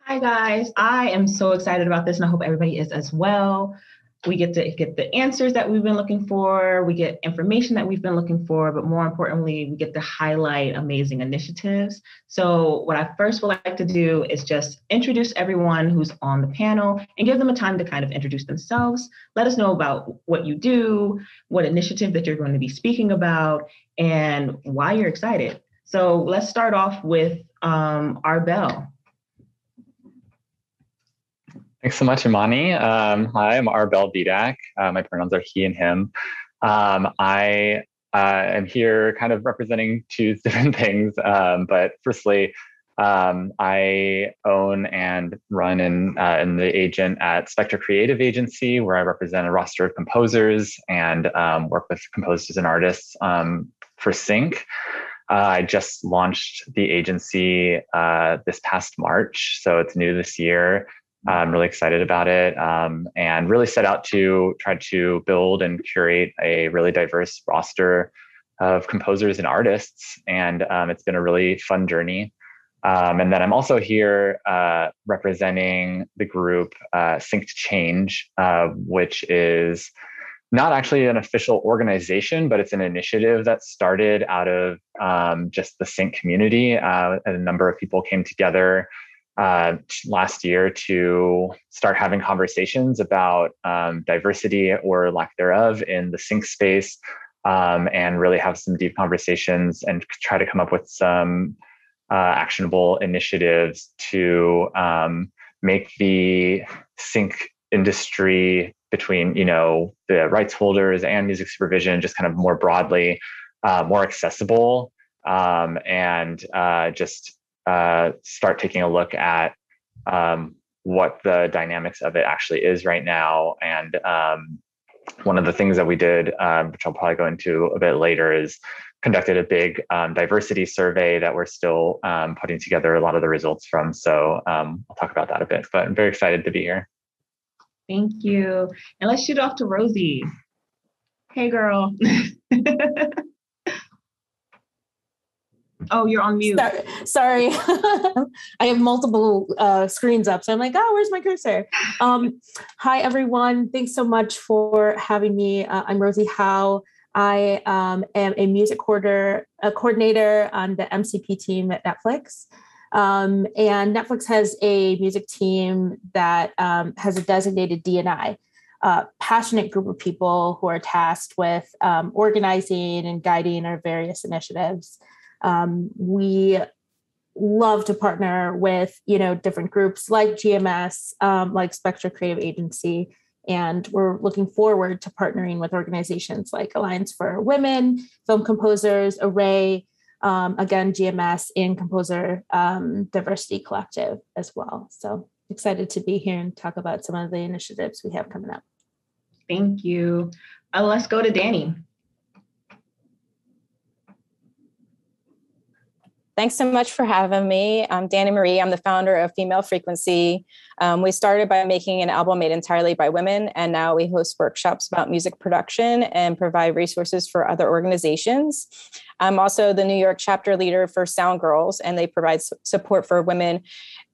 Hi guys, I am so excited about this and I hope everybody is as well. We get to get the answers that we've been looking for, we get information that we've been looking for, but more importantly, we get to highlight amazing initiatives. So what I first would like to do is just introduce everyone who's on the panel and give them a time to kind of introduce themselves. Let us know about what you do, what initiative that you're going to be speaking about, and why you're excited. So let's start off with Arbel. Thanks so much, Imani. Hi, I'm Arbel Bedak. My pronouns are he and him. I am here kind of representing two different things. But firstly, I own and run in the agent at Spectra Creative Agency, where I represent a roster of composers and work with composers and artists for Sync. I just launched the agency this past March, so it's new this year. I'm really excited about it and really set out to try to build and curate a really diverse roster of composers and artists. And it's been a really fun journey. And then I'm also here representing the group Sync to Change, which is not actually an official organization, but it's an initiative that started out of just the Sync community. A number of people came together last year to start having conversations about diversity or lack thereof in the Sync space, and really have some deep conversations and try to come up with some actionable initiatives to make the Sync industry between, the rights holders and music supervision just kind of more broadly, more accessible, and just start taking a look at what the dynamics of it actually is right now. And one of the things that we did, which I'll probably go into a bit later, is conducted a big diversity survey that we're still putting together a lot of the results from. So I'll talk about that a bit, but I'm very excited to be here. Thank you. And let's shoot off to Rosie. Hey, girl. Oh, you're on mute. Sorry. I have multiple screens up. So I'm like, oh, where's my cursor? Hi, everyone. Thanks so much for having me. I'm Rosie Howe. I am a music coordinator on the MCP team at Netflix. And Netflix has a music team that has a designated D&I, passionate group of people who are tasked with organizing and guiding our various initiatives. We love to partner with, different groups like GMS, like Spectra Creative Agency, and we're looking forward to partnering with organizations like Alliance for Women, Film Composers, Array, again, GMS, and Composer Diversity Collective as well. So excited to be here and talk about some of the initiatives we have coming up. Thank you. Let's go to Dani. Thanks so much for having me. I'm Dani Marie. I'm the founder of Female Frequency. We started by making an album made entirely by women, and now we host workshops about music production and provide resources for other organizations. I'm also the New York chapter leader for SoundGirls, and they provide support for women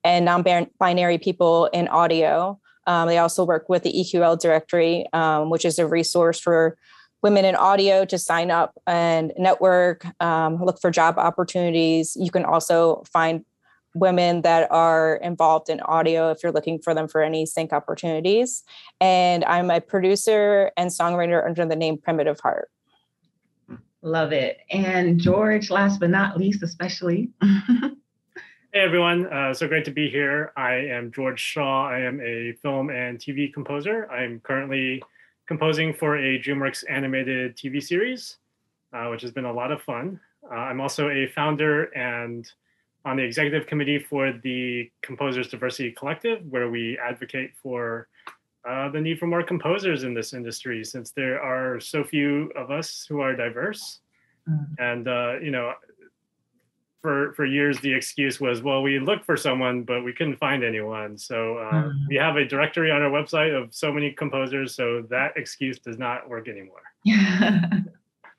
and non-binary people in audio. They also work with the EQL directory, which is a resource for women in audio to sign up and network, look for job opportunities. You can also find women that are involved in audio if you're looking for them for any sync opportunities. And I'm a producer and songwriter under the name Primitive Heart. Love it. And George, last but not least, especially. Hey everyone, so great to be here. I am George Shaw. I am a film and TV composer. I'm currently composing for a DreamWorks animated TV series, which has been a lot of fun. I'm also a founder and on the executive committee for the Composers Diversity Collective, where we advocate for the need for more composers in this industry, since there are so few of us who are diverse. And, for years, the excuse was, well, we looked for someone, but we couldn't find anyone. So we have a directory on our website of so many composers, so that excuse does not work anymore.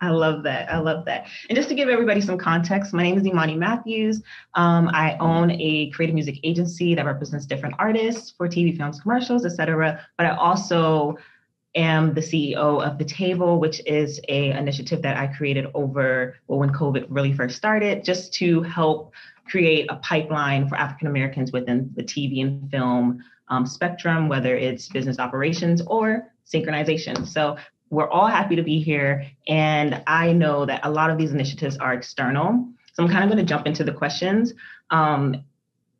I love that. I love that. And just to give everybody some context, my name is Imani Matthews. I own a creative music agency that represents different artists for TV, films, commercials, et cetera. But I also am the CEO of The Table, which is an initiative that I created when COVID really first started, just to help create a pipeline for African Americans within the TV and film spectrum, whether it's business operations or synchronization. So we're all happy to be here. And I know that a lot of these initiatives are external. So I'm kind of going to jump into the questions.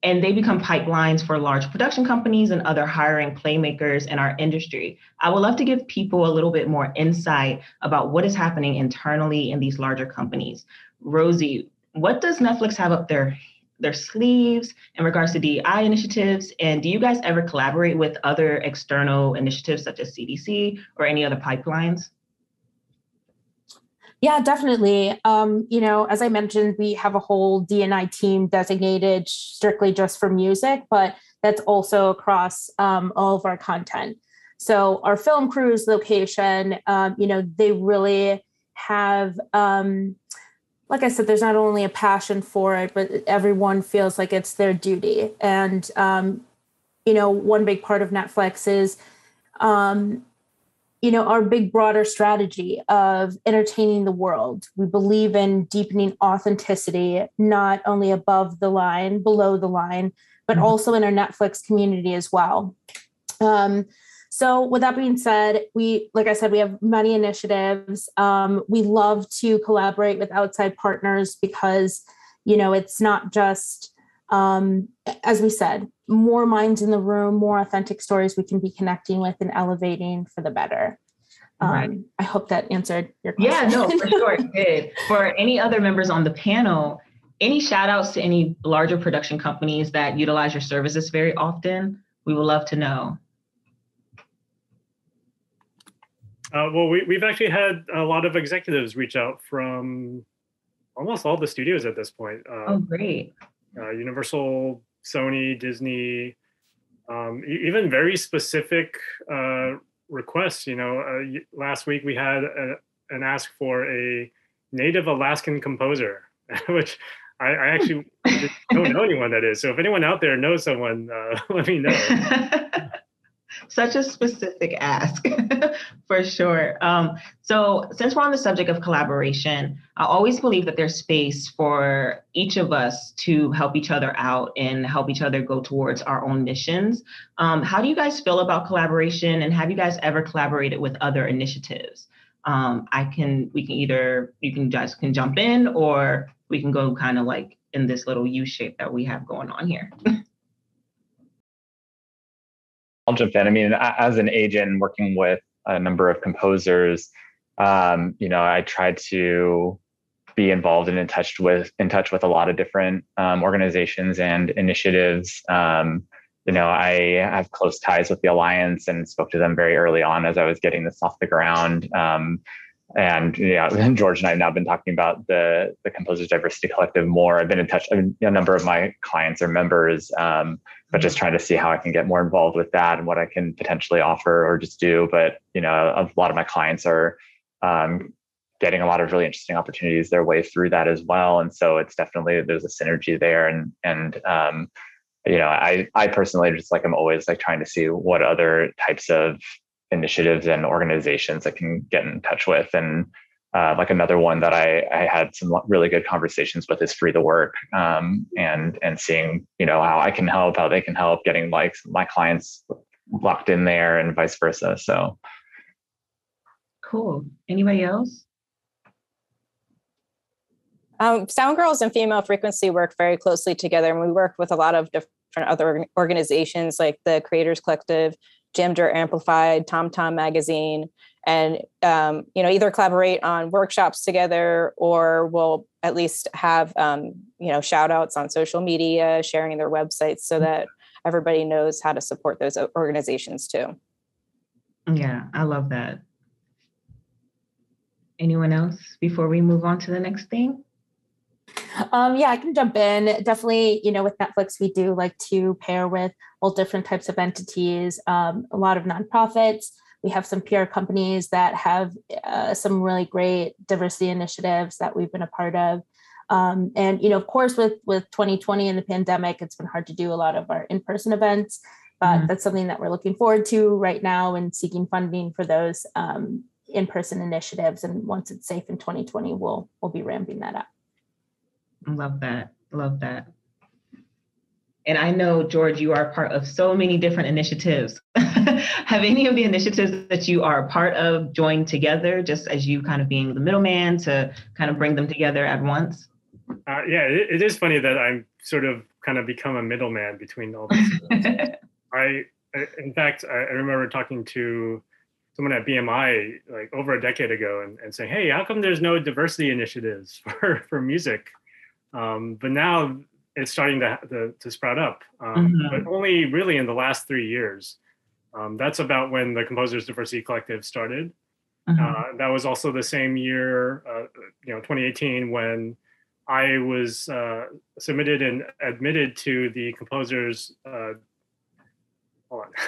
And they become pipelines for large production companies and other hiring playmakers in our industry. I would love to give people a little bit more insight about what is happening internally in these larger companies. Rosie, what does Netflix have up their sleeves in regards to DEI initiatives? And do you guys ever collaborate with other external initiatives such as CDC or any other pipelines? Yeah, definitely. As I mentioned, we have a whole D&I team designated strictly just for music, but that's also across all of our content. So our film crews location, they really have, like I said, there's not only a passion for it, but everyone feels like it's their duty. And, one big part of Netflix is, our big broader strategy of entertaining the world. We believe in deepening authenticity, not only above the line, below the line, but also in our Netflix community as well. So with that being said, like I said, we have many initiatives. We love to collaborate with outside partners because, it's not just, as we said, more minds in the room, more authentic stories we can be connecting with and elevating for the better. Right. I hope that answered your question. Yeah, no, for sure it did. For any other members on the panel, any shout outs to any larger production companies that utilize your services very often? We would love to know. Well, we've actually had a lot of executives reach out from almost all the studios at this point. Oh, great. Universal, Sony, Disney, even very specific requests. Last week we had an ask for a native Alaskan composer, which I actually don't know anyone that is. So if anyone out there knows someone, let me know. Such a specific ask, for sure. So since we're on the subject of collaboration, I always believe that there's space for each of us to help each other out and help each other go towards our own missions. How do you guys feel about collaboration, and have you guys ever collaborated with other initiatives? You guys can jump in, or we can go kind of like in this little U shape that we have going on here. I'll jump in. I mean, as an agent working with a number of composers, I tried to be involved and in touch with a lot of different organizations and initiatives. I have close ties with the Alliance and spoke to them very early on as I was getting this off the ground. George and I have now been talking about the Composers Diversity Collective more. I've been in touch. A number of my clients are members, but just trying to see how I can get more involved with that and what I can potentially offer or just do. But, a lot of my clients are getting a lot of really interesting opportunities their way through that as well. And so it's definitely, there's a synergy there. And I personally just I'm always trying to see what other types of initiatives and organizations I can get in touch with. And another one that I had some really good conversations with is Free the Work, and seeing, how I can help, how they can help, getting my clients locked in there and vice versa. So cool. Anybody else? SoundGirls and Female Frequency work very closely together, and we work with a lot of different other organizations like the Creators Collective, Gender Amplified, TomTom Magazine, and either collaborate on workshops together, or we'll at least have shout outs on social media, sharing their websites so that everybody knows how to support those organizations too. Yeah, I love that. Anyone else before we move on to the next thing? I can jump in. Definitely, with Netflix, we do like to pair with all different types of entities, a lot of nonprofits. We have some PR companies that have some really great diversity initiatives that we've been a part of. And, of course, with 2020 and the pandemic, it's been hard to do a lot of our in-person events, but that's something that we're looking forward to right now and seeking funding for those in-person initiatives. And once it's safe in 2020, we'll be ramping that up. Love that. Love that. And I know, George, you are part of so many different initiatives. Have any of the initiatives that you are a part of joined together, just as you kind of being the middleman to kind of bring them together at once? Yeah, it is funny that I'm sort of kind of become a middleman between all these things. In fact, I remember talking to someone at BMI like over a decade ago and saying, hey, how come there's no diversity initiatives for music? But now it's starting to sprout up, but only really in the last 3 years. That's about when the Composers Diversity Collective started. That was also the same year, 2018, when I was submitted and admitted to the Composers,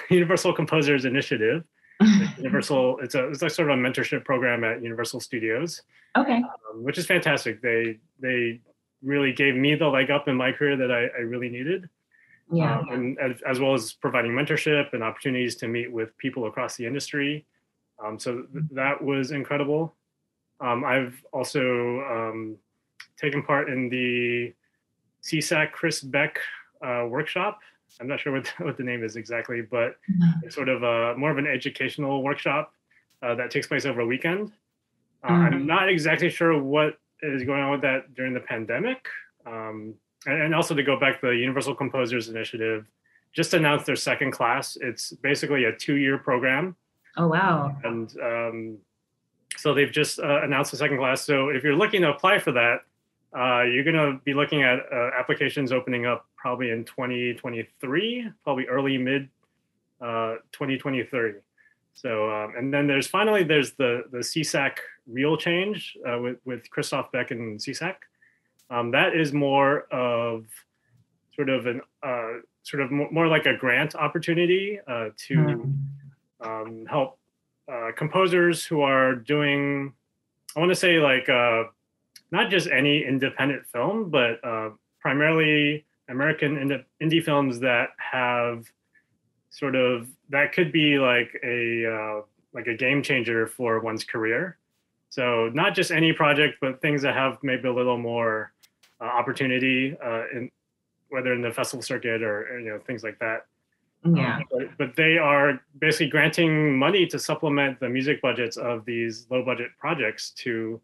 Universal Composers Initiative. It's like sort of a mentorship program at Universal Studios. Okay. Which is fantastic. They really gave me the leg up in my career that I really needed. Yeah. And as well as providing mentorship and opportunities to meet with people across the industry. So that was incredible. I've also taken part in the CSAC Chris Beck workshop. I'm not sure what the name is exactly, but it's sort of more of an educational workshop that takes place over a weekend. I'm not exactly sure what is going on with that during the pandemic. And also to go back, the Universal Composers Initiative just announced their second class. It's basically a 2-year program. Oh, wow. And so they've just announced the second class. So if you're looking to apply for that, you're going to be looking at applications opening up probably in 2023, probably early mid 2023. So, and then there's the CSAC Real Change with Christoph Beck and CSAC. That is more of sort of more like a grant opportunity to help composers who are doing, I want to say like not just any independent film, but primarily American indie films that have sort of, that could be like a game changer for one's career. So not just any project, but things that have maybe a little more opportunity in whether in the festival circuit or things like that. Yeah. But they are basically granting money to supplement the music budgets of these low budget projects to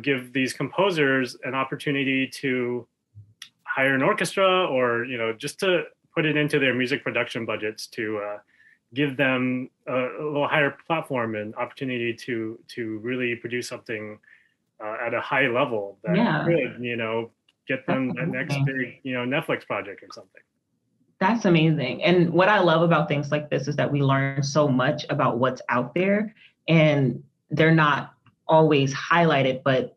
give these composers an opportunity to hire an orchestra or just to put it into their music production budgets to give them a little higher platform and opportunity to really produce something at a high level that could, get them the next big, Netflix project or something. That's amazing. And what I love about things like this is that we learn so much about what's out there, and they're not always highlighted, but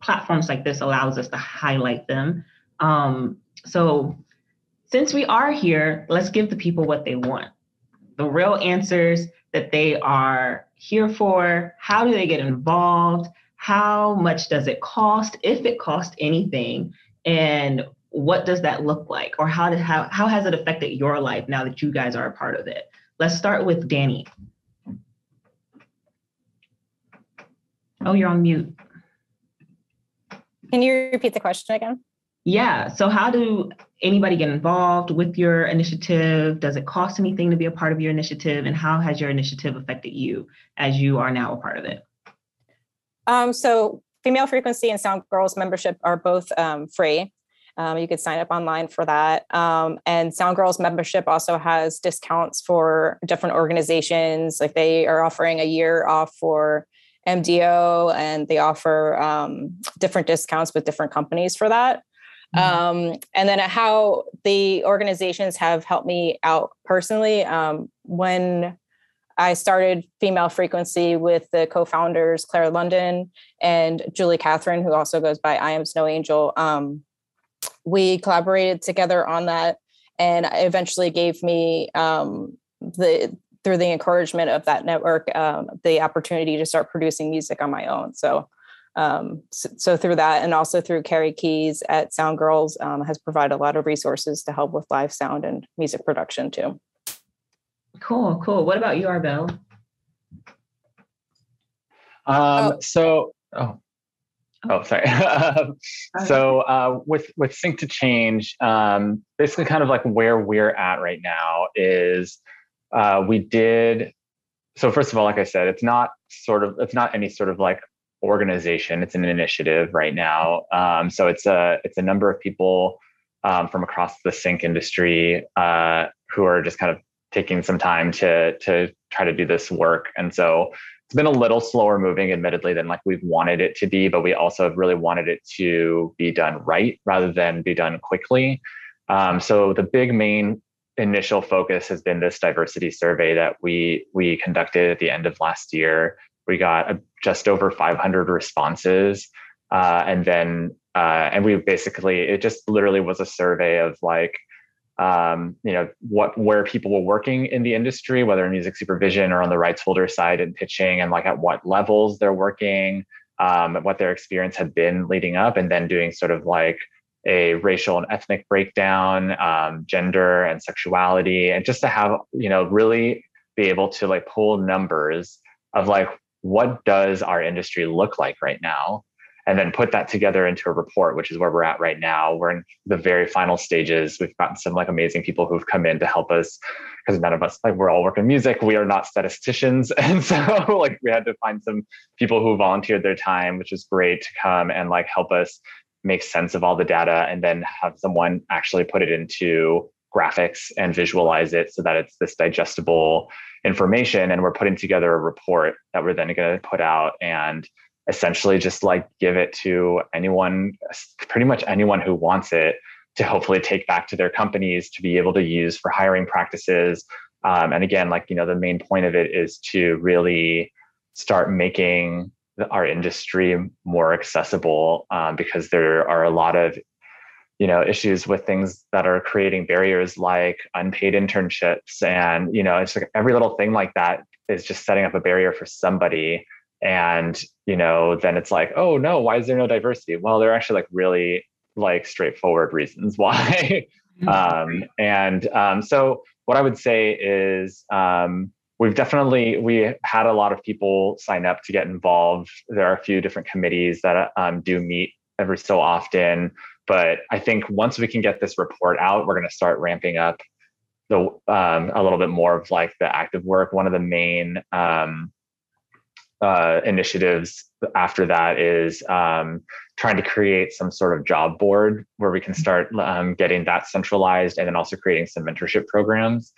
platforms like this allows us to highlight them. So since we are here, let's give the people what they want. The real answers that they are here for. How do they get involved? How much does it cost, if it costs anything? And what does that look like? Or how has it affected your life now that you guys are a part of it? Let's start with Dani. Oh, you're on mute. Can you repeat the question again? Yeah. So how do anybody get involved with your initiative? Does it cost anything to be a part of your initiative? And how has your initiative affected you as you are now a part of it? So Female Frequency and SoundGirls membership are both free. You could sign up online for that. And SoundGirls membership also has discounts for different organizations. Like they are offering a year off for MDO, and they offer different discounts with different companies for that. And then how the organizations have helped me out personally. When I started Female Frequency with the co-founders, Claire London and Julie Catherine, who also goes by I Am Snow Angel, we collaborated together on that, and eventually gave me the through the encouragement of that network, the opportunity to start producing music on my own. So through that, and also through Carrie Keys at SoundGirls, has provided a lot of resources to help with live sound and music production too. Cool. What about you, Arbel? Sorry. So with Sync to Change, basically kind of like where we're at right now is so first of all, like I said, it's not any sort of like organization, it's an initiative right now. So it's a number of people from across the sync industry who are just kind of taking some time to try to do this work. And so it's been a little slower moving, admittedly, than like we've wanted it to be, but we also have really wanted it to be done right rather than be done quickly. So the big main initial focus has been this diversity survey that we conducted at the end of last year. We got just over 500 responses. And we basically, it just literally was a survey of like, where people were working in the industry, whether in music supervision or on the rights holder side and pitching, and like at what levels they're working, what their experience had been leading up, and then doing sort of like a racial and ethnic breakdown, gender and sexuality, and just to have, really be able to like pull numbers of like, what does our industry look like right now? And then put that together into a report, which is where we're at right now. We're in the very final stages. We've gotten some like amazing people who've come in to help us, because none of us, like, we're all working music. We are not statisticians. And so like we had to find some people who volunteered their time, which is great, to come and like help us make sense of all the data, and then have someone actually put it into graphics and visualize it so that it's this digestible information. And we're putting together a report that we're then going to put out and essentially just like give it to anyone, pretty much anyone who wants it, to hopefully take back to their companies to be able to use for hiring practices. And again, like, the main point of it is to really start making our industry more accessible, because there are a lot of, issues with things that are creating barriers, like unpaid internships. And, it's like every little thing like that is just setting up a barrier for somebody. And, then it's like, oh no, why is there no diversity? Well, there are actually like really like straightforward reasons why. So what I would say is, we had a lot of people sign up to get involved. There are a few different committees that do meet every so often. But I think once we can get this report out, we're going to start ramping up a little bit more of like the active work. One of the main initiatives after that is trying to create some sort of job board where we can start getting that centralized, and then also creating some mentorship programs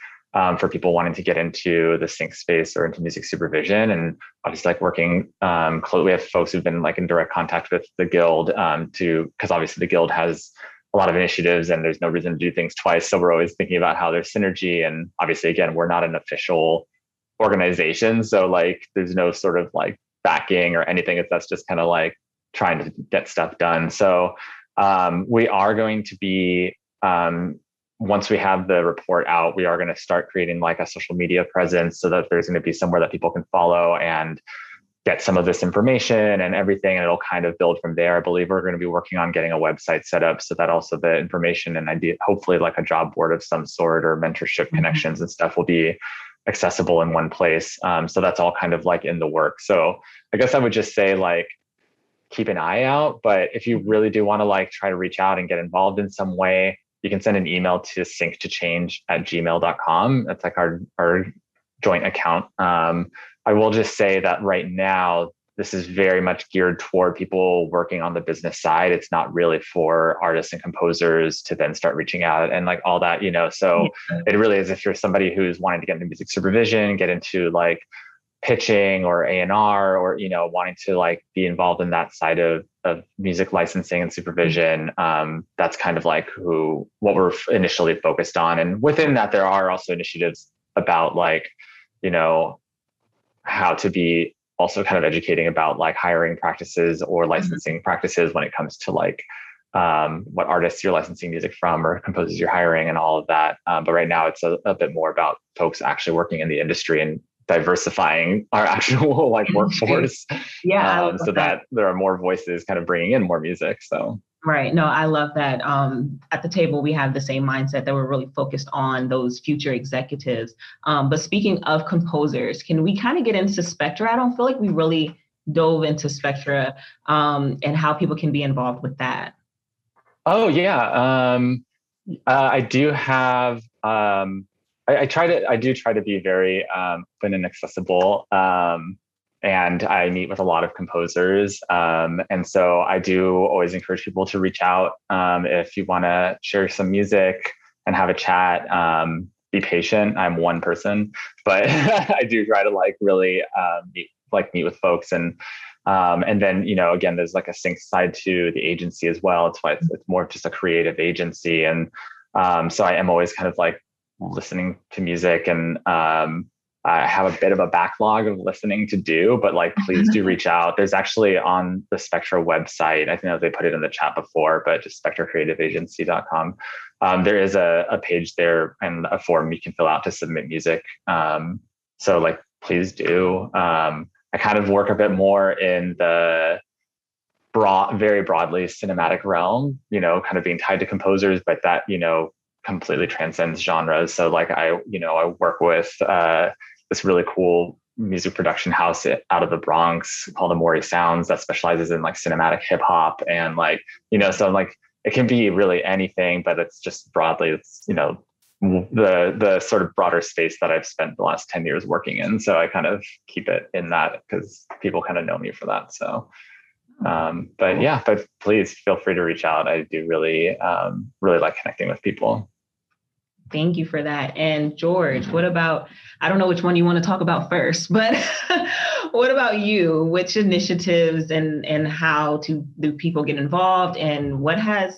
for people wanting to get into the sync space or into music supervision. And obviously like working closely, we have folks who've been like in direct contact with the Guild because obviously the Guild has a lot of initiatives and there's no reason to do things twice. So we're always thinking about how there's synergy. And obviously, again, we're not an official organization. So like there's no sort of like backing or anything. That's just kind of like trying to get stuff done. So we are going to be, once we have the report out, we are going to start creating like a social media presence so that there's going to be somewhere that people can follow and get some of this information and everything. And it'll kind of build from there. I believe we're going to be working on getting a website set up so that also the information and idea, hopefully like a job board of some sort or mentorship connections and stuff will be accessible in one place. So that's all kind of like in the work. So I guess I would just say like, keep an eye out. But if you really do want to like try to reach out and get involved in some way, you can send an email to synctochange@gmail.com. That's like our joint account. I will just say that right now, this is very much geared toward people working on the business side. It's not really for artists and composers to then start reaching out and like all that, so it really is if you're somebody who's wanting to get into music supervision, get into like pitching or A&R or, wanting to like be involved in that side of music licensing and supervision. That's kind of like what we're initially focused on. And within that, there are also initiatives about like, how to be also kind of educating about like hiring practices or licensing practices when it comes to like what artists you're licensing music from or composers you're hiring and all of that. But right now it's a bit more about folks actually working in the industry and diversifying our actual like workforce. Yeah, so that there are more voices kind of bringing in more music. So. Right. No, I love that. At the table, we have the same mindset that we're really focused on those future executives. But speaking of composers, can we kind of get into Spectra? I don't feel like we really dove into Spectra and how people can be involved with that. Oh, yeah. I do have, I do try to be very open and accessible. And I meet with a lot of composers. And so I do always encourage people to reach out if you want to share some music and have a chat. Be patient. I'm one person, but I do try to like really meet with folks and then, again, there's like a sync side to the agency as well. It's why it's more of just a creative agency. And so I am always kind of like listening to music and I have a bit of a backlog of listening to do, but like, please do reach out. There's actually on the Spectra website, I think they put it in the chat before, but just spectracreativeagency.com. There is a page there and a form you can fill out to submit music. So like, please do. I kind of work a bit more in the very broadly cinematic realm, kind of being tied to composers, but that, completely transcends genres. So like I work with this really cool music production house out of the Bronx called Amori Sounds that specializes in like cinematic hip hop and like, so like it can be really anything, but it's just broadly, it's, the sort of broader space that I've spent the last 10 years working in. So I kind of keep it in that because people kind of know me for that. So, but please feel free to reach out. I do really like connecting with people. Thank you for that. And George, what about, I don't know which one you want to talk about first, but what about you? Which initiatives and how do people get involved and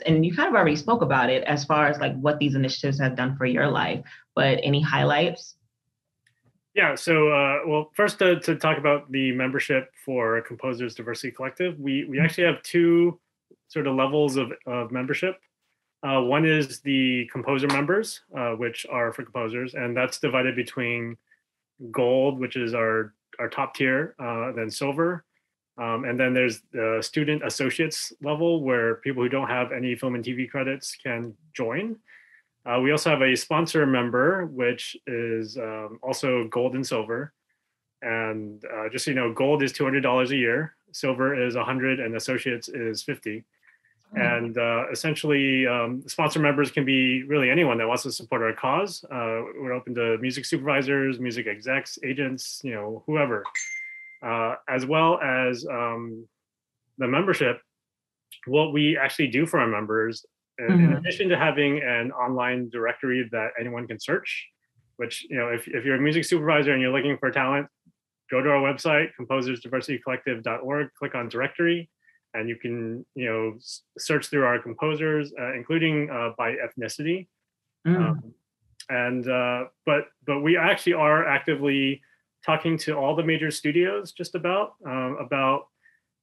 and you kind of already spoke about it as far as like what these initiatives have done for your life, but any highlights? Yeah, so well, first to talk about the membership for Composers Diversity Collective, we actually have two sort of levels of membership. One is the composer members, which are for composers, and that's divided between gold, which is our top tier, then silver. And then there's the student associates level where people who don't have any film and TV credits can join. We also have a sponsor member, which is also gold and silver. And just so you know, gold is $200 a year, silver is $100, and associates is $50. And essentially, sponsor members can be really anyone that wants to support our cause. We're open to music supervisors, music execs, agents, whoever, as well as the membership. What we actually do for our members, in addition to having an online directory that anyone can search, which, if you're a music supervisor and you're looking for talent, go to our website, composersdiversitycollective.org, click on directory. And you can, search through our composers, including by ethnicity. But we actually are actively talking to all the major studios just about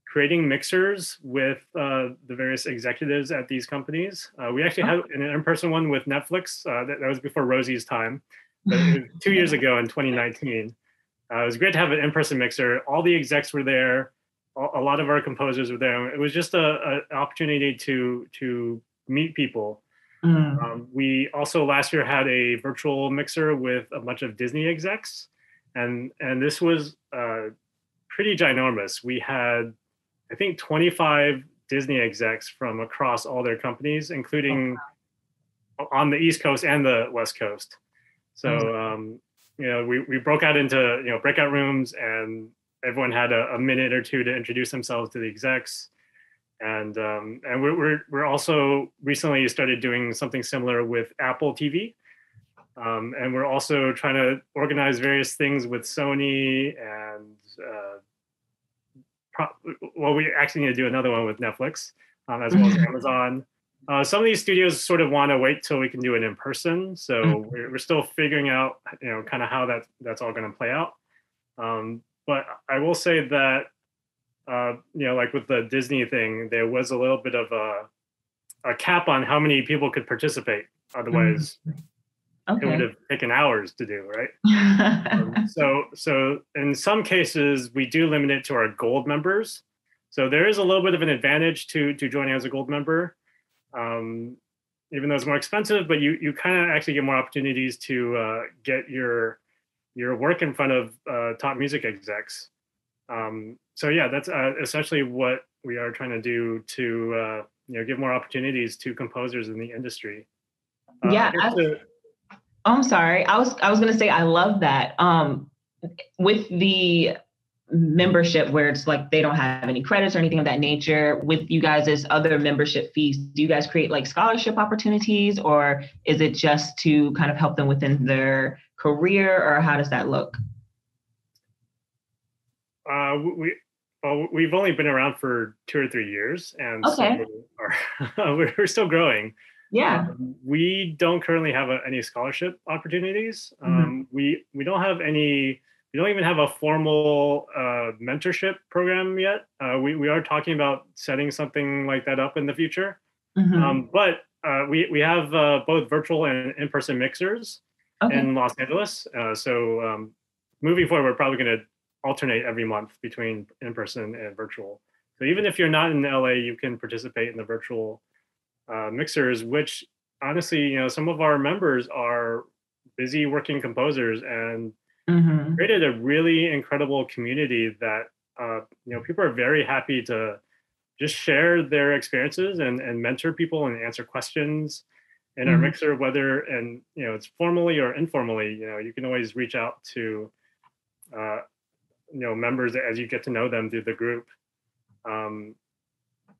creating mixers with the various executives at these companies. We actually had an in-person one with Netflix. That was before Rosie's time, but it was 2 years ago in 2019. It was great to have an in-person mixer. All the execs were there. A lot of our composers were there. It was just an opportunity to meet people. We also last year had a virtual mixer with a bunch of Disney execs, and this was pretty ginormous. We had, I think, 25 Disney execs from across all their companies, including on the East Coast and the West Coast. So we broke out into breakout rooms, and everyone had a minute or two to introduce themselves to the execs. And we're also recently started doing something similar with Apple TV. And we're also trying to organize various things with Sony and we actually need to do another one with Netflix, as well as Amazon. Some of these studios sort of want to wait till we can do it in person. So we're still figuring out, kind of how that's all going to play out. But I will say that, like with the Disney thing, there was a little bit of a cap on how many people could participate. Otherwise, it would have taken hours to do, right? So in some cases, we do limit it to our gold members. So there is a little bit of an advantage to joining as a gold member, even though it's more expensive, but you kind of actually get more opportunities to get your work in front of top music execs. So yeah, that's essentially what we are trying to do to give more opportunities to composers in the industry. I'm sorry. I was going to say I love that. With the membership where it's like they don't have any credits or anything of that nature, with you guys' other membership fees, do you guys create like scholarship opportunities, or is it just to kind of help them within their career, or how does that look? We've only been around for 2 or 3 years, and so we're still growing. Yeah. We don't currently have any scholarship opportunities. We don't have any. We don't even have a formal mentorship program yet. We are talking about setting something like that up in the future. But we have both virtual and in-person mixers in Los Angeles. So moving forward, we're probably going to alternate every month between in-person and virtual. So even if you're not in LA, you can participate in the virtual mixers, which honestly, some of our members are busy working composers and created a really incredible community that people are very happy to just share their experiences and mentor people and answer questions in our mixer, whether it's formally or informally. You can always reach out to members as you get to know them through the group.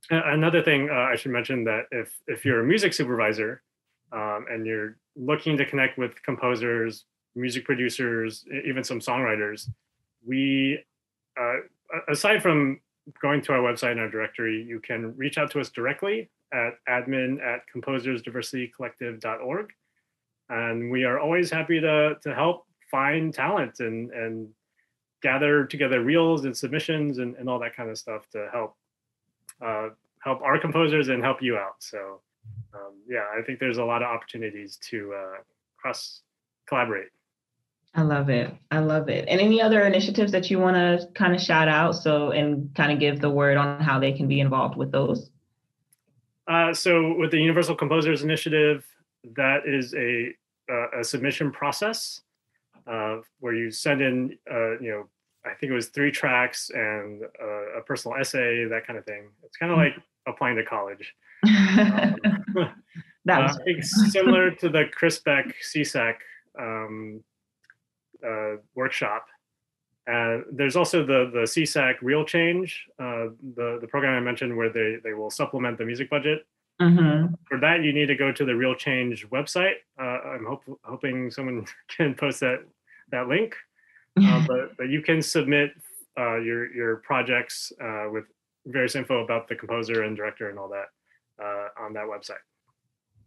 Another thing I should mention, that if you're a music supervisor and you're looking to connect with composers, music producers, even some songwriters, we, aside from going to our website and our directory, you can reach out to us directly at admin@composersdiversitycollective.org. And we are always happy to help find talent and gather together reels and submissions and all that kind of stuff to help our composers and help you out. So I think there's a lot of opportunities to cross collaborate. I love it. And any other initiatives that you want to kind of shout out and kind of give the word on how they can be involved with those? So with the Universal Composers Initiative, that is a submission process where you send in, I think it was 3 tracks and a personal essay, that kind of thing. It's kind of like applying to college. I think similar to the Chris Beck CSAC workshop. There's also the CSAC Real Change, the program I mentioned where they will supplement the music budget. For that, you need to go to the Real Change website. I'm hoping someone can post that link. But you can submit your projects with various info about the composer and director and all that on that website.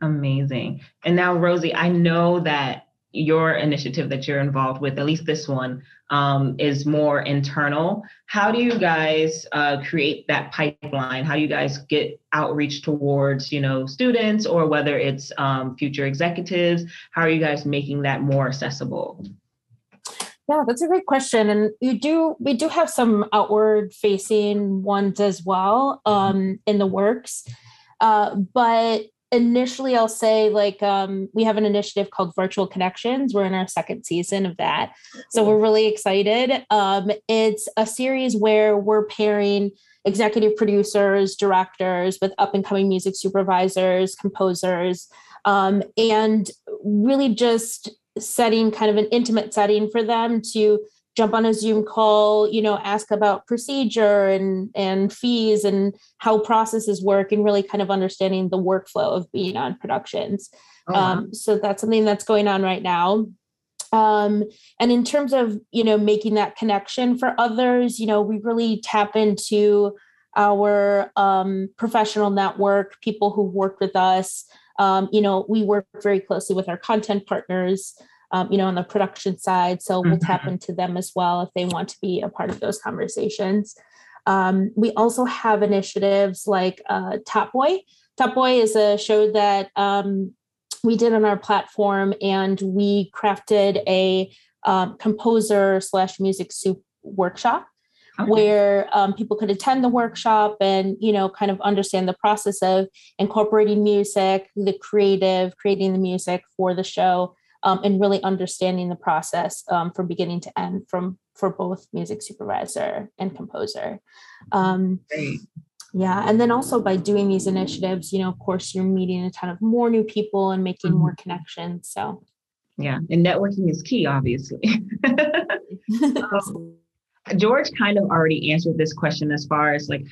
Amazing. And now, Rosie, I know that your initiative that you're involved with, at least this one, is more internal. How do you guys create that pipeline? How do you guys get outreach towards, students, or whether it's future executives? How are you guys making that more accessible? Yeah, that's a great question. And we do have some outward facing ones as well in the works. But initially, I'll say we have an initiative called Virtual Connections. We're in our 2nd season of that. So we're really excited. It's a series where we're pairing executive producers, directors with up and coming music supervisors, composers, and really just setting kind of an intimate setting for them to jump on a Zoom call, ask about procedure and fees and how processes work, and really kind of understanding the workflow of being on productions. Wow. So that's something that's going on right now. And in terms of, making that connection for others, we really tap into our professional network, people who've worked with us. We work very closely with our content partners, on the production side. So we'll tap into them as well if they want to be a part of those conversations. We also have initiatives like Top Boy. Top Boy is a show that we did on our platform, and we crafted a composer/music soup workshop. Okay. Where people could attend the workshop and, kind of understand the process of incorporating music, creating the music for the show, and really understanding the process from beginning to end for both music supervisor and composer. Yeah. And then also by doing these initiatives, of course, you're meeting a ton of more new people and making more connections. So. Yeah. And networking is key, obviously. George kind of already answered this question as far as like,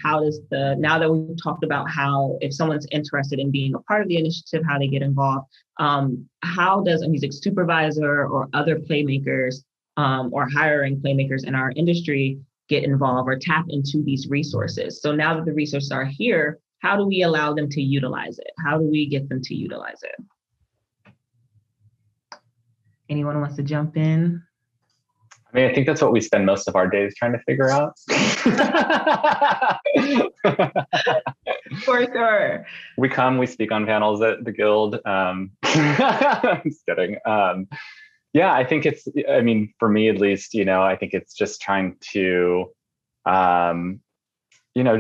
now that we've talked about how, if someone's interested in being a part of the initiative, how they get involved, how does a music supervisor or other playmakers or hiring playmakers in our industry get involved or tap into these resources? So now that the resources are here, how do we allow them to utilize it? How do we get them to utilize it? Anyone wants to jump in? I mean, I think that's what we spend most of our days trying to figure out. For sure. We speak on panels at the Guild. I'm just kidding. Yeah, I think for me at least, I think it's just trying to,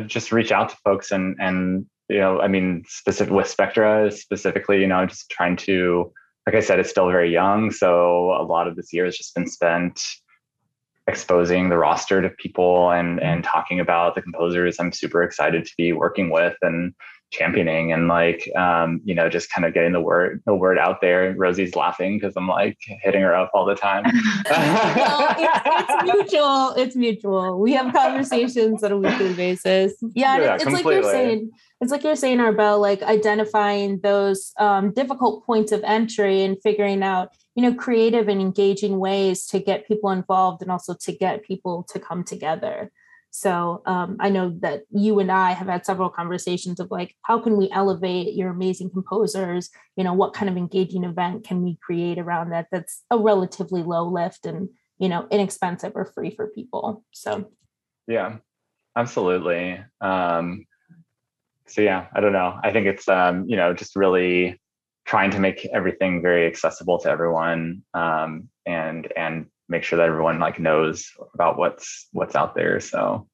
just reach out to folks and specific with Spectra specifically, just trying to, like I said, it's still very young. So a lot of this year has just been spent exposing the roster to people and talking about the composers I'm super excited to be working with and championing and just kind of getting the word out there. Rosie's laughing because I'm like hitting her up all the time. No, it's mutual. We have conversations on a weekly basis. Yeah, it's like you're saying. It's like you're saying, Arbel, like identifying those difficult points of entry and figuring out, creative and engaging ways to get people involved and also to get people to come together. So I know that you and I have had several conversations of like, how can we elevate your amazing composers? What kind of engaging event can we create around that that's a relatively low lift and, inexpensive or free for people? So. Yeah, absolutely. So yeah, I don't know. I think it's, just really trying to make everything very accessible to everyone and make sure that everyone knows about what's out there. So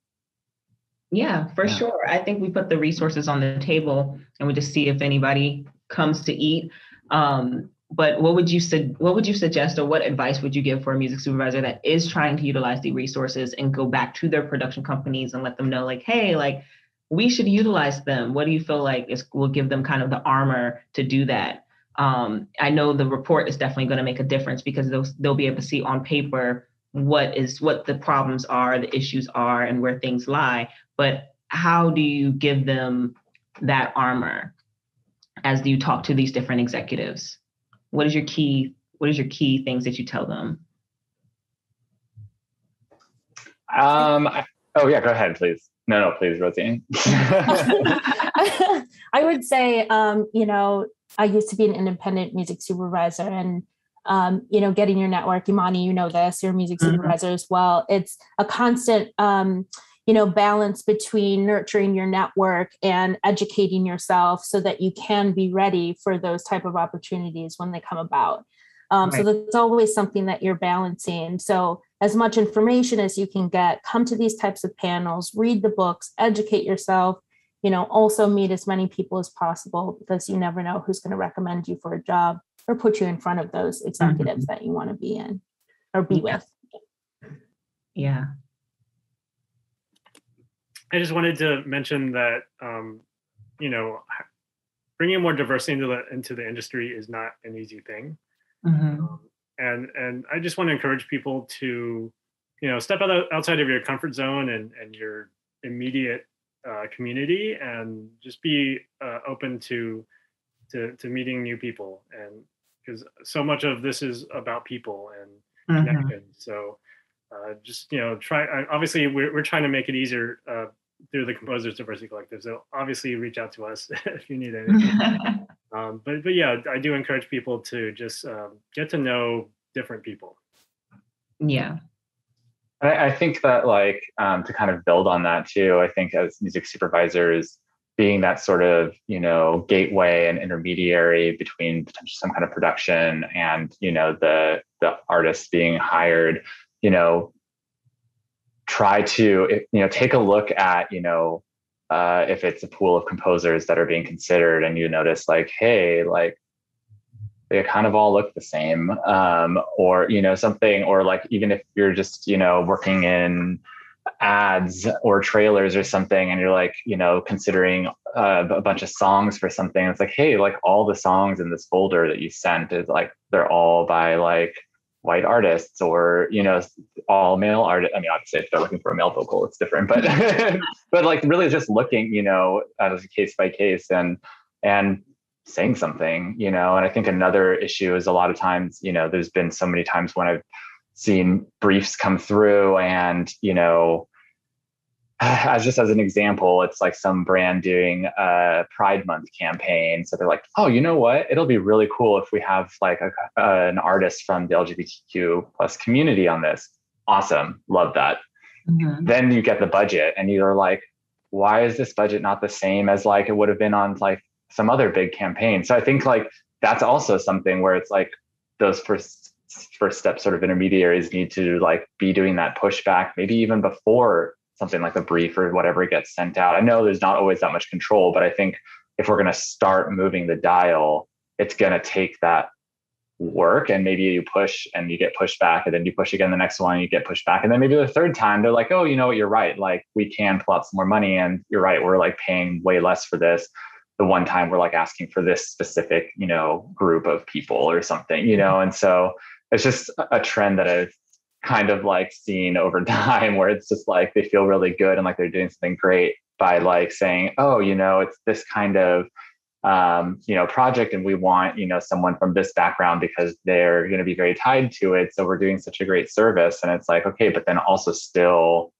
yeah, for sure. I think we put the resources on the table and we just see if anybody comes to eat. But what would you suggest or what advice would you give for a music supervisor that is trying to utilize the resources and go back to their production companies and let them know hey, we should utilize them? What do you feel like will give them kind of the armor to do that? I know the report is definitely going to make a difference because they'll be able to see on paper what the problems are, the issues are, and where things lie. But how do you give them that armor as you talk to these different executives? What is your key things that you tell them? Oh yeah, go ahead, please. No, please, Rosie. I would say, I used to be an independent music supervisor and, getting your network, Imani, this, you're a music supervisor as well. It's a constant, balance between nurturing your network and educating yourself so that you can be ready for those type of opportunities when they come about. Right. So that's always something that you're balancing. So as much information as you can get, come to these types of panels, read the books, educate yourself, also meet as many people as possible because you never know who's going to recommend you for a job or put you in front of those executives that you want to be in or be with. Yeah. I just wanted to mention that, bringing more diversity into the industry is not an easy thing. And I just want to encourage people to, step outside of your comfort zone and your immediate community and just be open to meeting new people. And because so much of this is about people and connection. So just, try, obviously we're trying to make it easier through the Composers Diversity Collective. So obviously reach out to us if you need anything. But yeah, I do encourage people to just get to know different people. Yeah. I think that to kind of build on that too, I think as music supervisors, being that sort of, gateway and intermediary between potentially some kind of production and, the artists being hired, try to, take a look at, if it's a pool of composers that are being considered and you notice like, hey, like they kind of all look the same, or, something, or like, even if you're just, working in ads or trailers or something, and you're like, considering a bunch of songs for something, it's like, hey, like all the songs in this folder that you sent is like, they're all by like white artists or, all male artists. I mean, obviously if they're looking for a male vocal, it's different, but, but like really just looking, as a case by case and saying something, and I think another issue is a lot of times, there's been so many times when I've seen briefs come through and, as an example, it's like some brand doing a Pride Month campaign. So they're like, oh, you know what? It'll be really cool if we have like an artist from the LGBTQ plus community on this. Awesome. Love that. Mm-hmm. Then you get the budget and you're like, why is this budget not the same as like it would have been on like some other big campaign? So I think like that's also something where it's like those first step sort of intermediaries need to like be doing that pushback, maybe even before something like a brief or whatever gets sent out. I know there's not always that much control, but I think if we're going to start moving the dial, it's going to take that work, and maybe you push and you get pushed back, and then you push again the next one, you get pushed back, and then maybe the third time they're like, oh, you know what, you're right, like we can pull out some more money, and you're right, we're like paying way less for this. The one time we're like asking for this specific, group of people or something, and so it's just a trend that I've kind of like seen over time, where it's just like they feel really good and like they're doing something great by like saying, oh, it's this kind of project, and we want someone from this background because they're going to be very tied to it, so we're doing such a great service. And it's like, okay, but then also still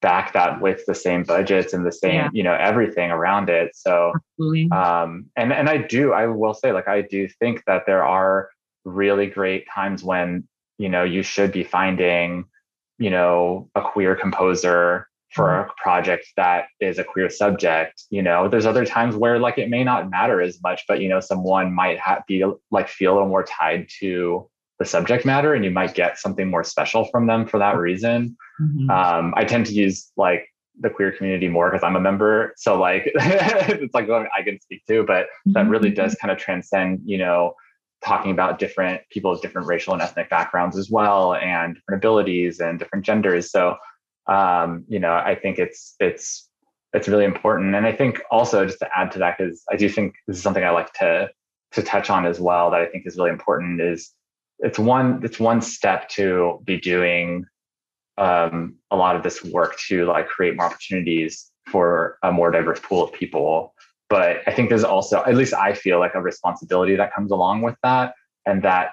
back that with the same budgets and the same everything around it. So and I will say, like, I do think that there are really great times when you should be finding, a queer composer for a project that is a queer subject. There's other times where like it may not matter as much, but someone might feel a little more tied to the subject matter, and you might get something more special from them for that reason. Mm-hmm. I tend to use like the queer community more because I'm a member, so like it's like I can speak to, but that really does kind of transcend, talking about different people with different racial and ethnic backgrounds as well, and different abilities and different genders. So, I think it's really important. And I think also, just to add to that, because I do think this is something I like to touch on as well, that I think is really important, is it's one step to be doing a lot of this work to like create more opportunities for a more diverse pool of people. But I think there's also, at least I feel like, a responsibility that comes along with that. And that,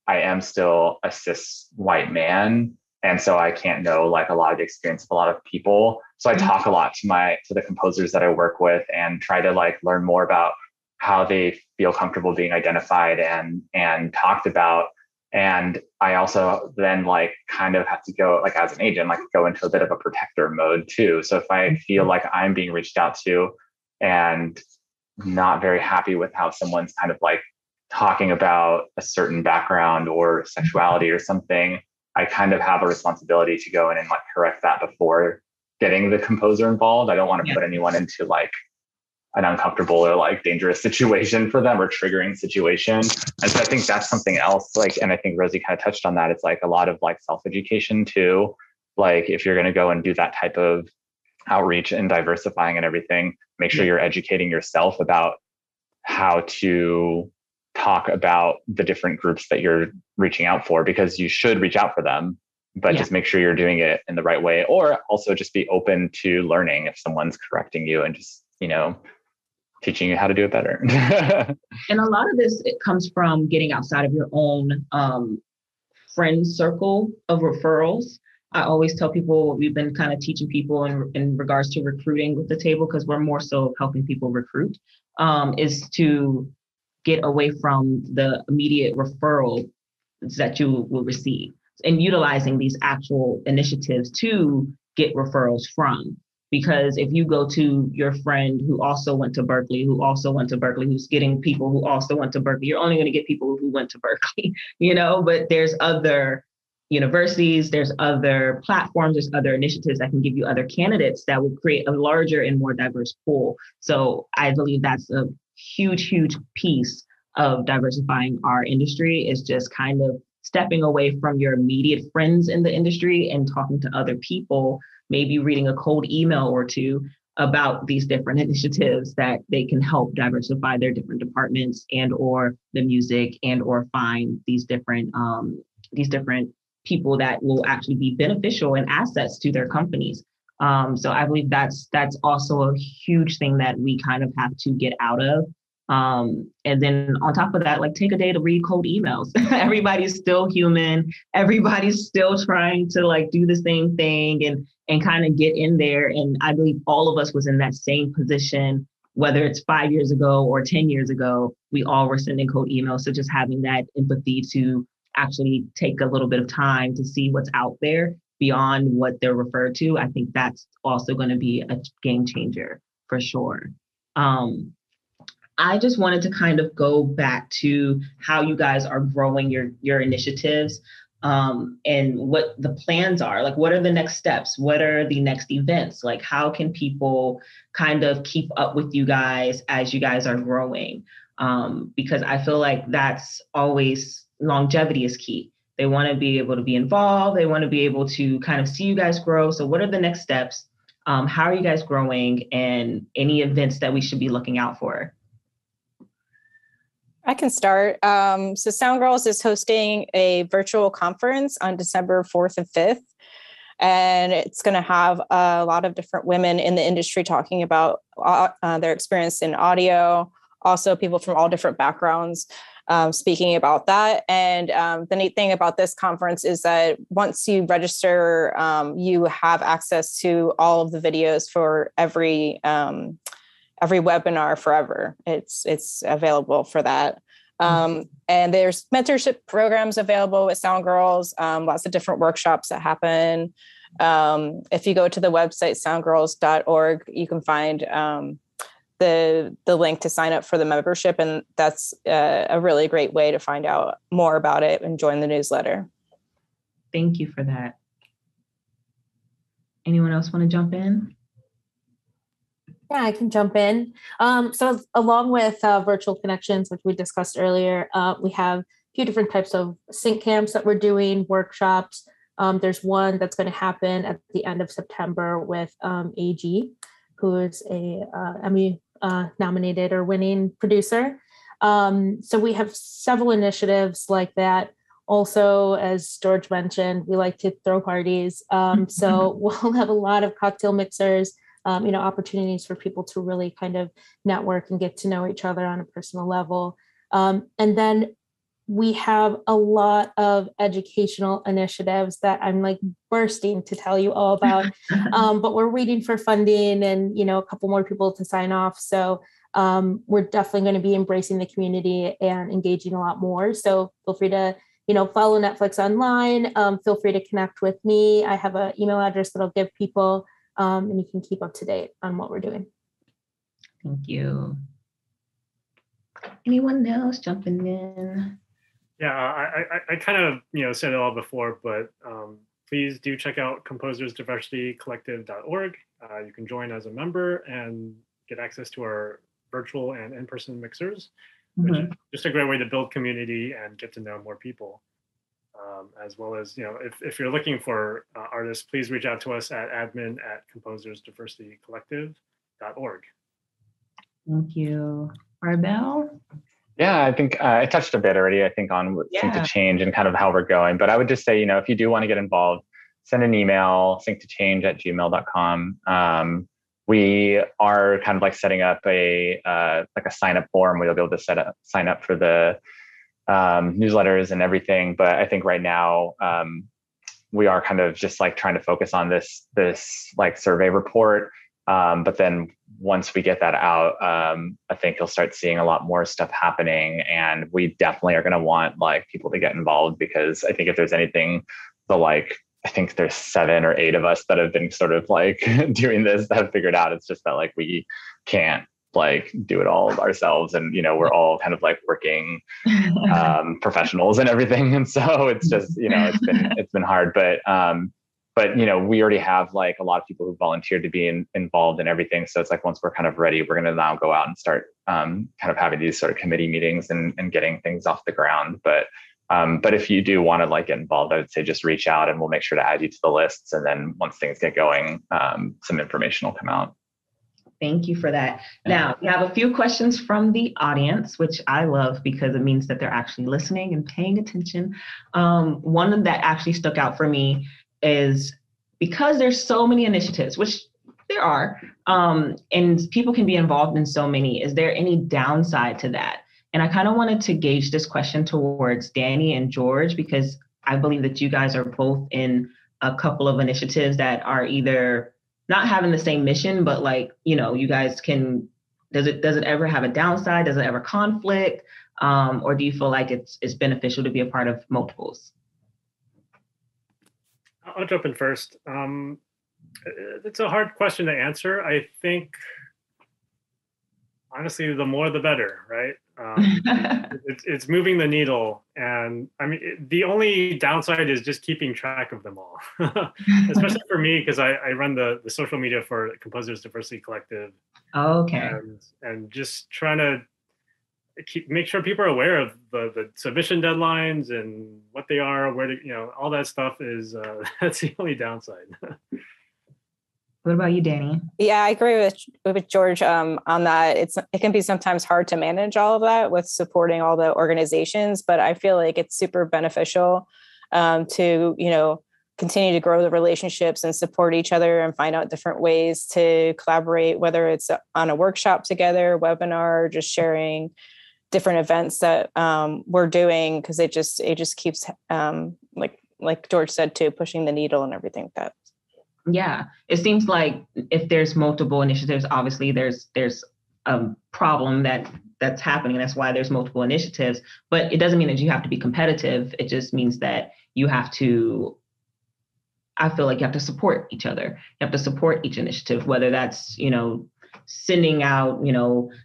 I am still a cis white man. And so I can't know like a lot of the experience of a lot of people. So I talk a lot to the composers that I work with and try to like learn more about how they feel comfortable being identified and talked about. And I also then like kind of have to go, like as an agent, like go into a bit of a protector mode too. So if I feel like I'm being reached out to and not very happy with how someone's kind of like talking about a certain background or sexuality or something, I kind of have a responsibility to go in and like correct that before getting the composer involved. I don't want to put anyone into like an uncomfortable or like dangerous situation for them or triggering situation. And so I think that's something else, like, and I think Rosie kind of touched on that. It's like a lot of like self-education too. Like if you're going to go and do that type of outreach and diversifying and everything, make sure you're educating yourself about how to talk about the different groups that you're reaching out for, because you should reach out for them, but just make sure you're doing it in the right way, or also just be open to learning if someone's correcting you and just, teaching you how to do it better. And a lot of this, it comes from getting outside of your own friend circle of referrals. I always tell people, we've been kind of teaching people in regards to recruiting with the table, because we're more so helping people recruit, is to get away from the immediate referral that you will receive and utilizing these actual initiatives to get referrals from. Because if you go to your friend who also went to Berkeley, who's getting people who also went to Berkeley, you're only going to get people who went to Berkeley, but there's other universities, there's other platforms, there's other initiatives that can give you other candidates that will create a larger and more diverse pool. So I believe that's a huge, huge piece of diversifying our industry, is just kind of stepping away from your immediate friends in the industry and talking to other people, maybe reading a cold email or two about these different initiatives that they can help diversify their different departments and or the music and or find these different people that will actually be beneficial and assets to their companies. So I believe that's also a huge thing that we kind of have to get out of. And then on top of that, like, take a day to read cold emails. Everybody's still human. Everybody's still trying to like do the same thing and kind of get in there. And I believe all of us was in that same position, whether it's 5 years ago or 10 years ago, we all were sending cold emails. So just having that empathy to actually take a little bit of time to see what's out there beyond what they're referred to, I think that's also going to be a game changer for sure. I just wanted to kind of go back to how you guys are growing your initiatives, and what the plans are. Like, what are the next steps? What are the next events? Like, how can people kind of keep up with you guys as you guys are growing? Because I feel like that's always, longevity is key. They want to be able to be involved. They want to be able to kind of see you guys grow. So what are the next steps? How are you guys growing, and any events that we should be looking out for? I can start. So SoundGirls is hosting a virtual conference on December 4th and 5th. And it's going to have a lot of different women in the industry talking about their experience in audio, also people from all different backgrounds speaking about that. And the neat thing about this conference is that once you register, you have access to all of the videos for every webinar forever. It's available for that. And there's mentorship programs available with SoundGirls, lots of different workshops that happen. If you go to the website, soundgirls.org, you can find the link to sign up for the membership. And that's a really great way to find out more about it and join the newsletter. Thank you for that. Anyone else want to jump in? Yeah, I can jump in. So along with virtual connections, which we discussed earlier, we have a few different types of sync camps that we're doing, workshops. There's one that's going to happen at the end of September with AG, who is a Emmy nominated or winning producer. So we have several initiatives like that. Also, as George mentioned, we like to throw parties. So we'll have a lot of cocktail mixers, opportunities for people to really kind of network and get to know each other on a personal level. And then we have a lot of educational initiatives that I'm like bursting to tell you all about, but we're waiting for funding and, a couple more people to sign off. So we're definitely going to be embracing the community and engaging a lot more. So feel free to, follow Netflix online. Feel free to connect with me. I have an email address that I'll give people, and you can keep up to date on what we're doing. Thank you. Anyone else jumping in? Yeah, I kind of said it all before, but please do check out composersdiversitycollective.org. You can join as a member and get access to our virtual and in-person mixers, which is just a great way to build community and get to know more people. As well as, if you're looking for artists, please reach out to us at admin@composersdiversitycollective.org. Thank you. Arbel? Yeah, I think I touched a bit already, on Sync to Change and kind of how we're going. But I would just say, if you do want to get involved, send an email, synctochange@gmail.com. We are kind of like setting up a sign up form where you'll be able to sign up for the newsletters and everything. But I think right now we are kind of just like trying to focus on this like survey report. But then once we get that out, I think you'll start seeing a lot more stuff happening, and we definitely are going to want like people to get involved, because I think if there's anything the like I think there's 7 or 8 of us that have been sort of like doing this, that have figured out. It's just that like we can't like do it all ourselves, and we're all kind of like working professionals and everything, and so it's just it's been hard, but we already have like a lot of people who volunteered to be involved in everything. So it's like once we're kind of ready, we're going to now go out and start kind of having these sort of committee meetings and getting things off the ground. But if you do want to like get involved, I would say just reach out and we'll make sure to add you to the lists. And then once things get going, some information will come out. Thank you for that. Now, we have a few questions from the audience, which I love because it means that they're actually listening and paying attention. One that actually stuck out for me is because there's so many initiatives, which there are, and people can be involved in so many, is there any downside to that? And I kind of wanted to gauge this question towards Dani and George, because I believe that you guys are both in a couple of initiatives that are either not having the same mission, but like, you guys can, does it ever have a downside? Does it ever conflict? Or do you feel like it's beneficial to be a part of multiples? I'll jump in first. It's a hard question to answer. I think, honestly, the more the better, right? It's moving the needle. And I mean, the only downside is just keeping track of them all, especially for me, because I run the social media for Composers Diversity Collective. Oh, okay. And just trying to make sure people are aware of the submission deadlines and what they are, where to, all that stuff is, that's the only downside. What about you, Dani? Yeah, I agree with George on that. It can be sometimes hard to manage all of that with supporting all the organizations, but I feel like it's super beneficial to continue to grow the relationships and support each other and find out different ways to collaborate, whether it's on a workshop together, webinar, just sharing different events that we're doing, because it just keeps like George said too, pushing the needle and everything like that. Yeah, it seems like if there's multiple initiatives, obviously there's a problem that's happening. That's why there's multiple initiatives, but it doesn't mean that you have to be competitive. It just means that you have to, I feel like you have to support each other. You have to support each initiative, whether that's, sending out,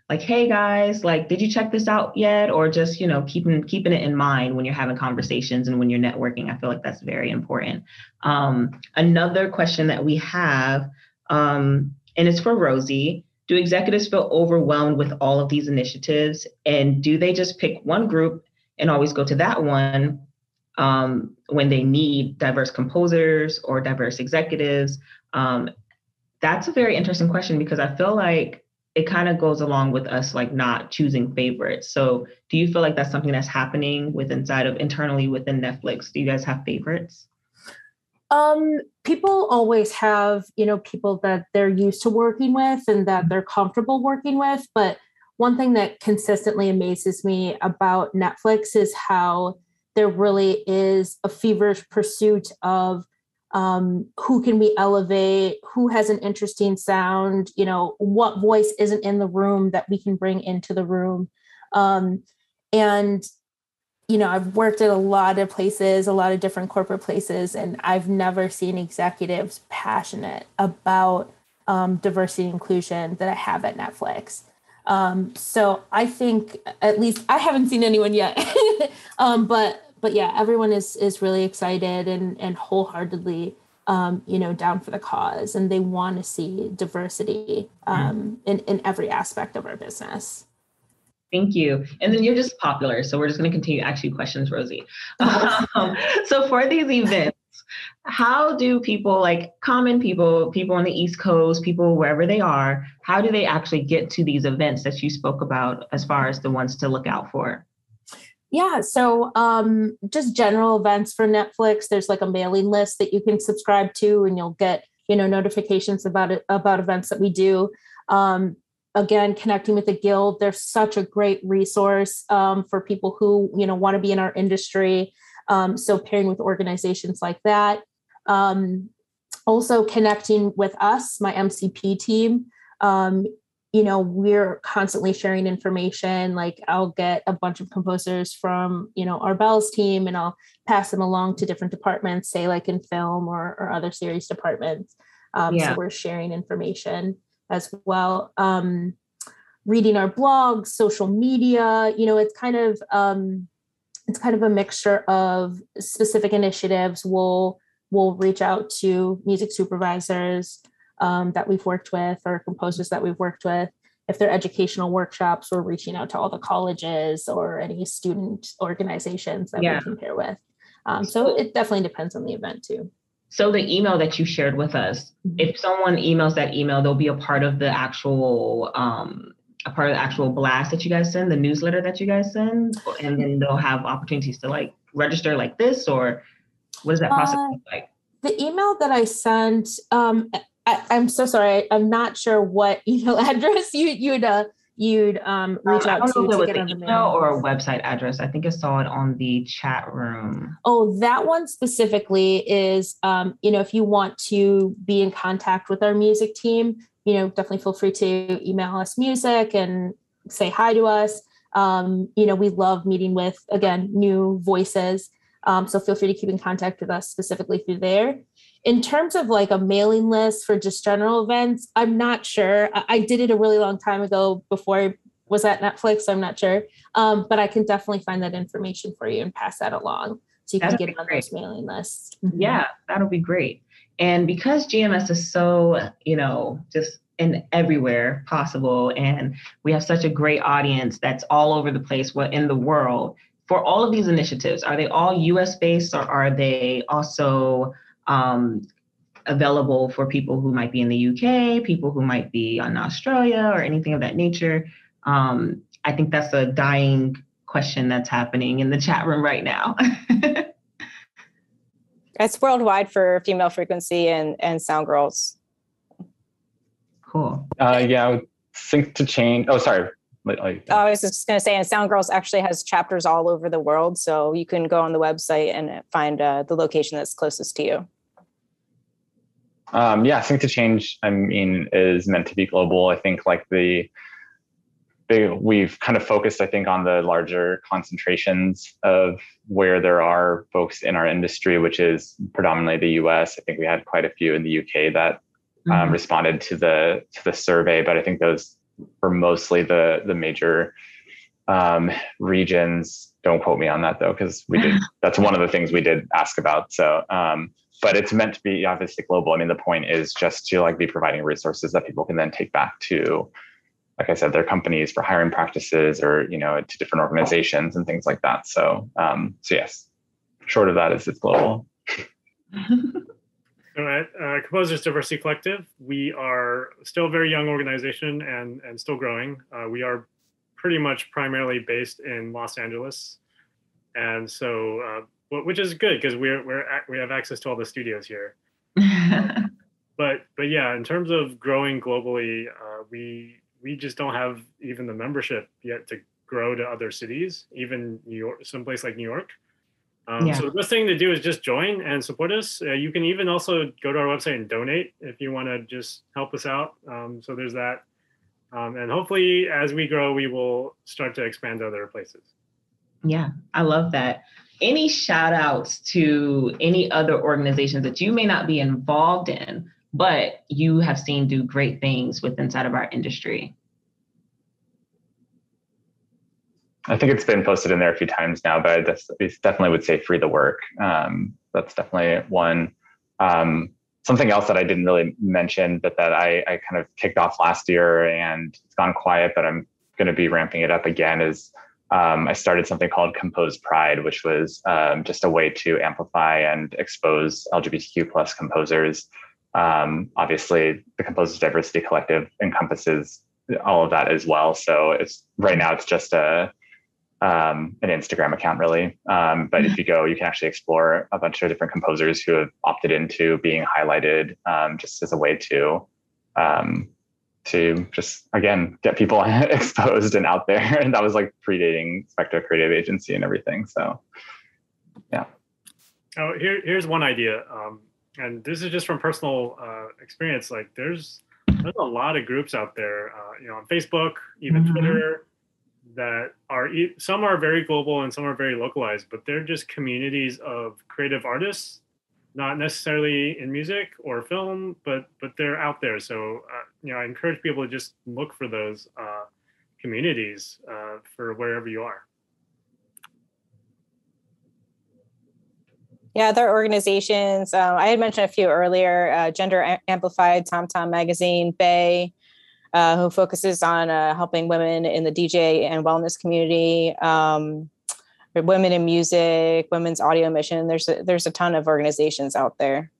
like, hey guys, like, did you check this out yet? Or just, keeping it in mind when you're having conversations and when you're networking. I feel like that's very important. Another question that we have, and it's for Rosie. Do executives feel overwhelmed with all of these initiatives? And do they just pick one group and always go to that one when they need diverse composers or diverse executives? That's a very interesting question, because I feel like it kind of goes along with us like not choosing favorites. So do you feel like that's something that's happening internally within Netflix? Do you guys have favorites? People always have, people that they're used to working with and that they're comfortable working with. But one thing that consistently amazes me about Netflix is how there really is a feverish pursuit of who can we elevate, who has an interesting sound, what voice isn't in the room that we can bring into the room. And, I've worked at a lot of places, a lot of different corporate places, and I've never seen executives passionate about diversity and inclusion that I have at Netflix. So I think, at least I haven't seen anyone yet, but yeah, everyone is really excited and wholeheartedly, down for the cause, and they want to see diversity in every aspect of our business. Thank you. And then you're just popular, so we're just going to continue to ask you questions, Rosie. So for these events, how do people, like common people on the East Coast, people wherever they are, how do they actually get to these events that you spoke about as far as the ones to look out for? Yeah, so just general events for Netflix. There's like a mailing list that you can subscribe to, and you'll get notifications about events that we do. Again, connecting with the Guild, they're such a great resource for people who want to be in our industry. So pairing with organizations like that. Also connecting with us, my MCP team. we're constantly sharing information. Like I'll get a bunch of composers from, Arbel's team, and I'll pass them along to different departments, say like in film or other series departments. So we're sharing information as well. Reading our blogs, social media, it's kind of a mixture of specific initiatives. We'll reach out to music supervisors that we've worked with, or composers that we've worked with. If they're educational workshops, we're reaching out to all the colleges or any student organizations that we can pair with. So it definitely depends on the event too. So the email that you shared with us, if someone emails that email, they'll be a part of the actual blast that you guys send, the newsletter that you guys send, and then they'll have opportunities to like register like this, or what does that process look like? The email that I sent, I'm so sorry, I'm not sure what email address you'd reach out to get on the email or a website address. I think I saw it on the chat room. Oh, that one specifically is, if you want to be in contact with our music team, definitely feel free to email us music and say hi to us. We love meeting with, again, new voices. So feel free to keep in contact with us specifically through there. In terms of like a mailing list for just general events, I'm not sure. I did it a really long time ago before I was at Netflix, so I'm not sure. But I can definitely find that information for you and pass that along so you can get on those mailing lists. Yeah, that'll be great. And because GMS is so, just in everywhere possible, and we have such a great audience that's all over the place, in the world, for all of these initiatives, are they all US based, or are they also available for people who might be in the UK, people who might be in Australia, or anything of that nature? I think that's a dying question that's happening in the chat room right now. It's worldwide for Female Frequency and SoundGirls. Cool. Sync to Change. Oh, sorry. I was just going to say, and SoundGirls actually has chapters all over the world. So you can go on the website and find the location that's closest to you. Sync to Change, is meant to be global. I think like we've kind of focused, I think, on the larger concentrations of where there are folks in our industry, which is predominantly the US. I think we had quite a few in the UK that responded to the survey, but I think those were mostly the major regions. Don't quote me on that though, because that's one of the things we did ask about. So, but it's meant to be obviously global. The point is just to like be providing resources that people can then take back to, like I said, their companies for hiring practices, or, to different organizations and things like that. So yes, short of that is it's global. So at Composers Diversity Collective, we are still a very young organization and still growing. We are pretty much primarily based in Los Angeles. And so, which is good because we have access to all the studios here. But yeah, in terms of growing globally, we just don't have even the membership yet to grow to other cities, even New York, someplace like New York. So the best thing to do is just join and support us. You can even also go to our website and donate if you want to just help us out. So there's that. And hopefully as we grow, we will start to expand to other places. Yeah, I love that. Any shout outs to any other organizations that you may not be involved in, but you have seen do great things inside of our industry? I think it's been posted in there a few times now, but I definitely would say Free the Work. That's definitely one. Something else that I didn't really mention, but that I kind of kicked off last year and it's gone quiet, but I'm going to be ramping it up again, is I started something called Compose Pride, which was just a way to amplify and expose LGBTQ plus composers. Obviously, the Composers Diversity Collective encompasses all of that as well. So right now it's just an Instagram account, really. But if you go, you can actually explore a bunch of different composers who have opted into being highlighted, just as a way to just, again, get people exposed and out there. And that was like predating Spectra Creative Agency and everything. So, yeah. Oh, here's one idea. And this is just from personal experience. Like there's there's a lot of groups out there, on Facebook, even Twitter, that are, some are very global and some are very localized, but they're just communities of creative artists, not necessarily in music or film, but they're out there. So, I encourage people to just look for those communities for wherever you are. Yeah, there are organizations. I had mentioned a few earlier, Gender Amplified, TomTom Magazine, Bay, who focuses on helping women in the DJ and wellness community, women in music, women's audio mission. There's a ton of organizations out there.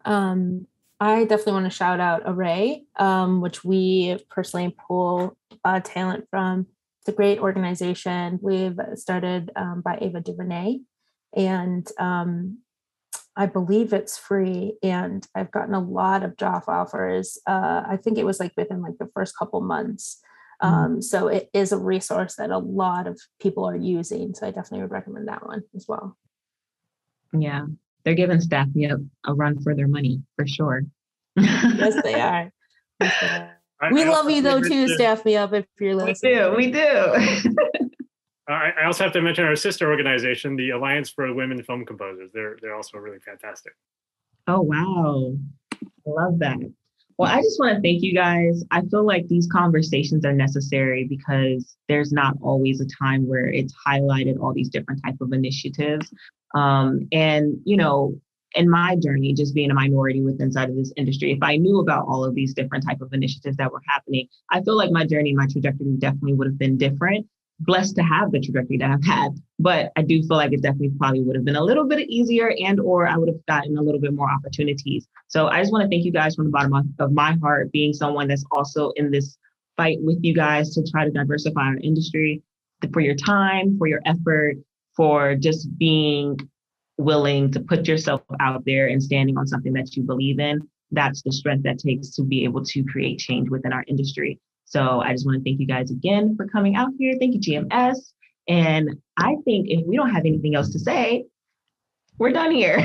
I definitely want to shout out Array, which we personally pull talent from. It's a great organization. We've started by Ava DuVernay, and I believe it's free, and I've gotten a lot of job offers. I think it was within the first couple months. So it is a resource that a lot of people are using. So I definitely would recommend that one as well. Yeah, they're giving Staff Me Up a run for their money, for sure. Yes, they are. We love you though too, Staff Me Up, if you're listening. We do. I also have to mention our sister organization, the Alliance for Women Film Composers. They're also really fantastic. Oh, wow. I love that. Well, I just want to thank you guys. I feel like these conversations are necessary because there's not always a time where it's highlighted all these different type of initiatives. In my journey, just being a minority within inside of this industry, if I knew about all of these different type of initiatives that were happening, I feel like my journey, my trajectory definitely would have been different. Blessed to have the trajectory that I've had, but I do feel like it definitely probably would have been a little bit easier, or I would have gotten a little bit more opportunities. So I just want to thank you guys from the bottom of my heart, being someone that's also in this fight with you guys to try to diversify our industry, for your time, for your effort, for just being willing to put yourself out there and standing on something that you believe in. That's the strength that takes to be able to create change within our industry. So I just want to thank you guys again for coming out here. Thank you, GMS. And I think if we don't have anything else to say, we're done here.